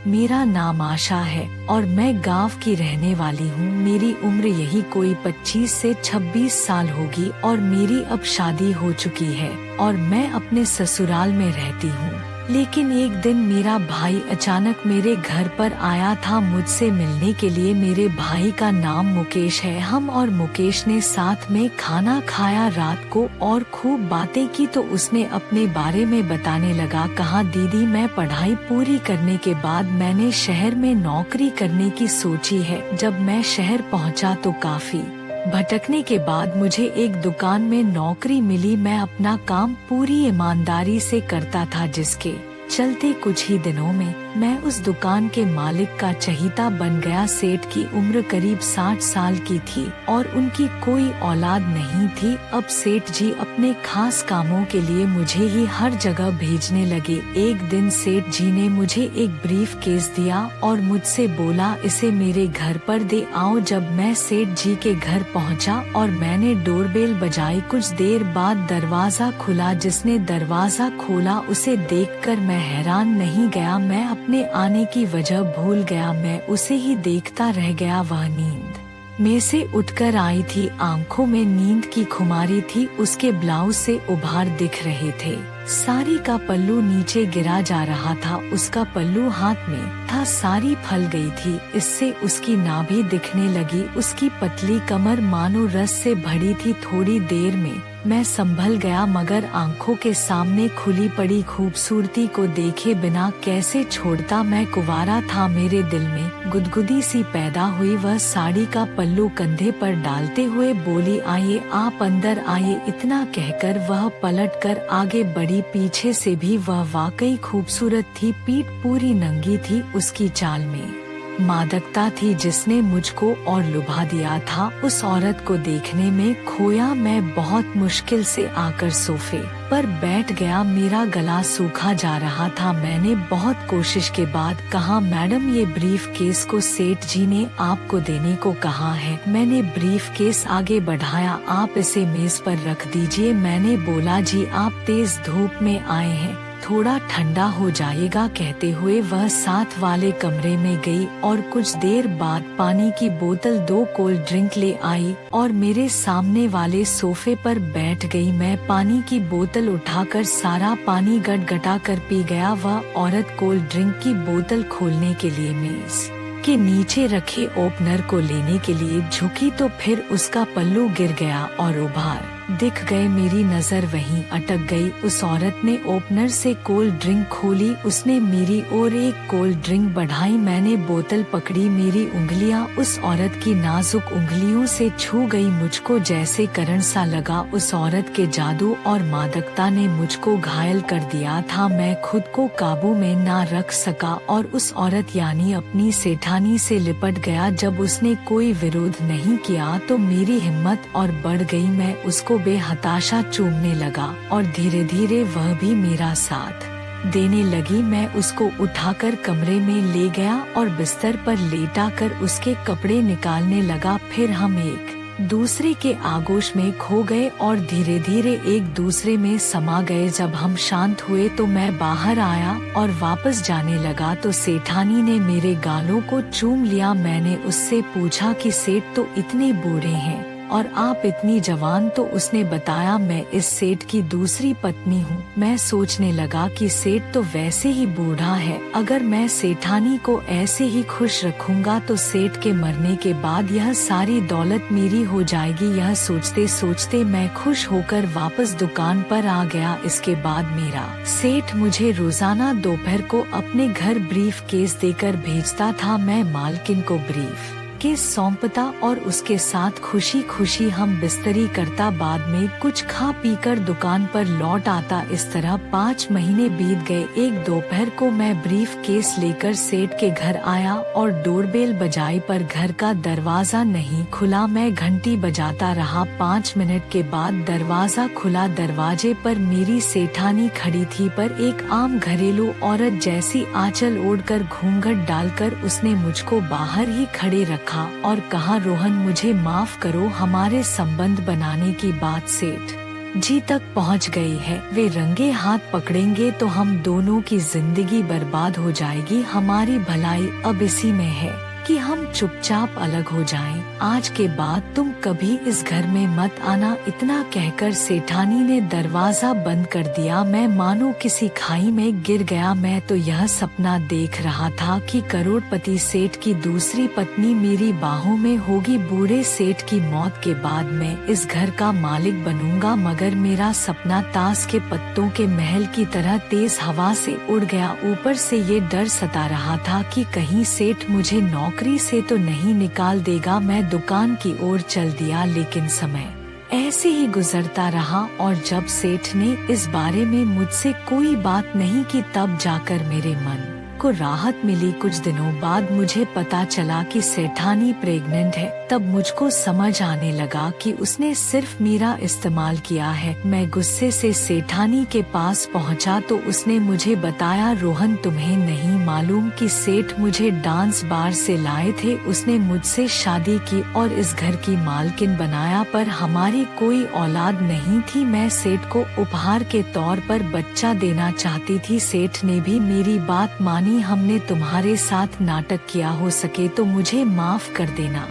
मेरा नाम आशा है और मैं गांव की रहने वाली हूँ। मेरी उम्र यही कोई 25 से 26 साल होगी और मेरी अब शादी हो चुकी है और मैं अपने ससुराल में रहती हूँ। लेकिन एक दिन मेरा भाई अचानक मेरे घर पर आया था मुझसे मिलने के लिए। मेरे भाई का नाम मुकेश है। हम और मुकेश ने साथ में खाना खाया रात को और खूब बातें की। तो उसने अपने बारे में बताने लगा। कहा, दीदी, मैं पढ़ाई पूरी करने के बाद मैंने शहर में नौकरी करने की सोची है। जब मैं शहर पहुंचा तो काफी भटकने के बाद मुझे एक दुकान में नौकरी मिली। मैं अपना काम पूरी ईमानदारी से करता था, जिसके चलते कुछ ही दिनों में मैं उस दुकान के मालिक का चहीता बन गया। सेठ की उम्र करीब 60 साल की थी और उनकी कोई औलाद नहीं थी। अब सेठ जी अपने खास कामों के लिए मुझे ही हर जगह भेजने लगे। एक दिन सेठ जी ने मुझे एक ब्रीफ केस दिया और मुझसे बोला, इसे मेरे घर पर दे आओ। जब मैं सेठ जी के घर पहुंचा और मैंने डोरबेल बजाई, कुछ देर बाद दरवाजा खुला। जिसने दरवाजा खोला उसे देखकर मैं हैरान नहीं गया। मैं अपने आने की वजह भूल गया। मैं उसे ही देखता रह गया। वह नींद में से उठकर आई थी। आंखों में नींद की खुमारी थी। उसके ब्लाउज से उभार दिख रहे थे। साड़ी का पल्लू नीचे गिरा जा रहा था। उसका पल्लू हाथ में था। साड़ी फल गई थी। इससे उसकी नाभि दिखने लगी। उसकी पतली कमर मानो रस से भरी थी। थोड़ी देर में मैं संभल गया, मगर आंखों के सामने खुली पड़ी खूबसूरती को देखे बिना कैसे छोड़ता। मैं कुंवारा था। मेरे दिल में गुदगुदी सी पैदा हुई। वह साड़ी का पल्लू कंधे पर डालते हुए बोली, आइए, आप अंदर आइए। इतना कहकर वह पलटकर आगे बढ़ी। पीछे से भी वह वाकई खूबसूरत थी। पीठ पूरी नंगी थी। उसकी चाल में मादकता थी जिसने मुझको और लुभा दिया था। उस औरत को देखने में खोया मैं बहुत मुश्किल से आकर सोफे पर बैठ गया। मेरा गला सूखा जा रहा था। मैंने बहुत कोशिश के बाद कहा, मैडम, ये ब्रीफ केस को सेठ जी ने आपको देने को कहा है। मैंने ब्रीफ केस आगे बढ़ाया। आप इसे मेज पर रख दीजिए। मैंने बोला, जी, आप तेज धूप में आए हैं, थोड़ा ठंडा हो जाएगा। कहते हुए वह साथ वाले कमरे में गई और कुछ देर बाद पानी की बोतल, 2 कोल्ड ड्रिंक ले आई और मेरे सामने वाले सोफे पर बैठ गई। मैं पानी की बोतल उठाकर सारा पानी गटगटा कर पी गया। वह औरत कोल्ड ड्रिंक की बोतल खोलने के लिए मेज के नीचे रखे ओपनर को लेने के लिए झुकी तो फिर उसका पल्लू गिर गया और उभार दिख गए। मेरी नजर वहीं अटक गई। उस औरत ने ओपनर से कोल्ड ड्रिंक खोली। उसने मेरी ओर एक कोल्ड ड्रिंक बढ़ाई। मैंने बोतल पकड़ी। मेरी उंगलियां उस औरत की नाजुक उंगलियों से छू गई। मुझको जैसे करंट सा लगा। उस औरत के जादू और मादकता ने मुझको घायल कर दिया था। मैं खुद को काबू में ना रख सका और उस औरत यानी अपनी सेठानी से लिपट गया। जब उसने कोई विरोध नहीं किया तो मेरी हिम्मत और बढ़ गई। मैं उसको बेहताशा चूमने लगा और धीरे धीरे वह भी मेरा साथ देने लगी। मैं उसको उठाकर कमरे में ले गया और बिस्तर पर लेटाकर उसके कपड़े निकालने लगा। फिर हम एक दूसरे के आगोश में खो गए और धीरे धीरे एक दूसरे में समा गए। जब हम शांत हुए तो मैं बाहर आया और वापस जाने लगा तो सेठानी ने मेरे गालों को चूम लिया। मैंने उससे पूछा कि सेठ तो इतने बूढ़े हैं और आप इतनी जवान। तो उसने बताया, मैं इस सेठ की दूसरी पत्नी हूँ। मैं सोचने लगा कि सेठ तो वैसे ही बूढ़ा है। अगर मैं सेठानी को ऐसे ही खुश रखूंगा तो सेठ के मरने के बाद यह सारी दौलत मेरी हो जाएगी। यह सोचते सोचते मैं खुश होकर वापस दुकान पर आ गया। इसके बाद मेरा सेठ मुझे रोजाना दोपहर को अपने घर ब्रीफ केस देकर भेजता था। मैं मालकिन को ब्रीफ केस सौंपता और उसके साथ खुशी खुशी हम बिस्तरी करता। बाद में कुछ खा पीकर दुकान पर लौट आता। इस तरह 5 महीने बीत गए। एक दोपहर को मैं ब्रीफ केस लेकर सेठ के घर आया और डोरबेल बजाई पर घर का दरवाजा नहीं खुला। मैं घंटी बजाता रहा। 5 मिनट के बाद दरवाजा खुला। दरवाजे पर मेरी सेठानी खड़ी थी, पर एक आम घरेलू औरत जैसी आंचल ओढ़कर घूंघट डालकर उसने मुझको बाहर ही खड़े रखा और कहा, रोहन, मुझे माफ करो, हमारे संबंध बनाने की बात सेठ जी तक पहुंच गई है। वे रंगे हाथ पकड़ेंगे तो हम दोनों की जिंदगी बर्बाद हो जाएगी। हमारी भलाई अब इसी में है कि हम चुपचाप अलग हो जाएं। आज के बाद तुम कभी इस घर में मत आना। इतना कहकर सेठानी ने दरवाजा बंद कर दिया। मैं मानो किसी खाई में गिर गया। मैं तो यह सपना देख रहा था कि करोड़पति सेठ की दूसरी पत्नी मेरी बाहों में होगी। बूढ़े सेठ की मौत के बाद मैं इस घर का मालिक बनूंगा, मगर मेरा सपना ताश के पत्तों के महल की तरह तेज हवा से उड़ गया। ऊपर से ये डर सता रहा था कि कहीं सेठ मुझे नौकरी से तो नहीं निकाल देगा। मैं दुकान की ओर चल दिया, लेकिन समय ऐसे ही गुजरता रहा और जब सेठ ने इस बारे में मुझसे कोई बात नहीं की तब जाकर मेरे मन को राहत मिली। कुछ दिनों बाद मुझे पता चला कि सेठानी प्रेग्नेंट है। तब मुझको समझ आने लगा कि उसने सिर्फ मेरा इस्तेमाल किया है। मैं गुस्से से सेठानी के पास पहुंचा तो उसने मुझे बताया, रोहन तुम्हें नहीं मालूम कि सेठ मुझे डांस बार से लाए थे। उसने मुझसे शादी की और इस घर की मालकिन बनाया, पर हमारी कोई औलाद नहीं थी। मैं सेठ को उपहार के तौर पर बच्चा देना चाहती थी। सेठ ने भी मेरी बात मानी। हमने तुम्हारे साथ नाटक किया, हो सके तो मुझे माफ कर देना।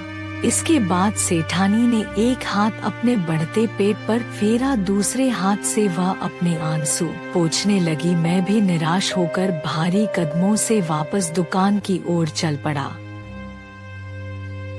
इसके बाद सेठानी ने एक हाथ अपने बढ़ते पेट पर फेरा, दूसरे हाथ से वह अपने आंसू पोंछने लगी। मैं भी निराश होकर भारी कदमों से वापस दुकान की ओर चल पड़ा।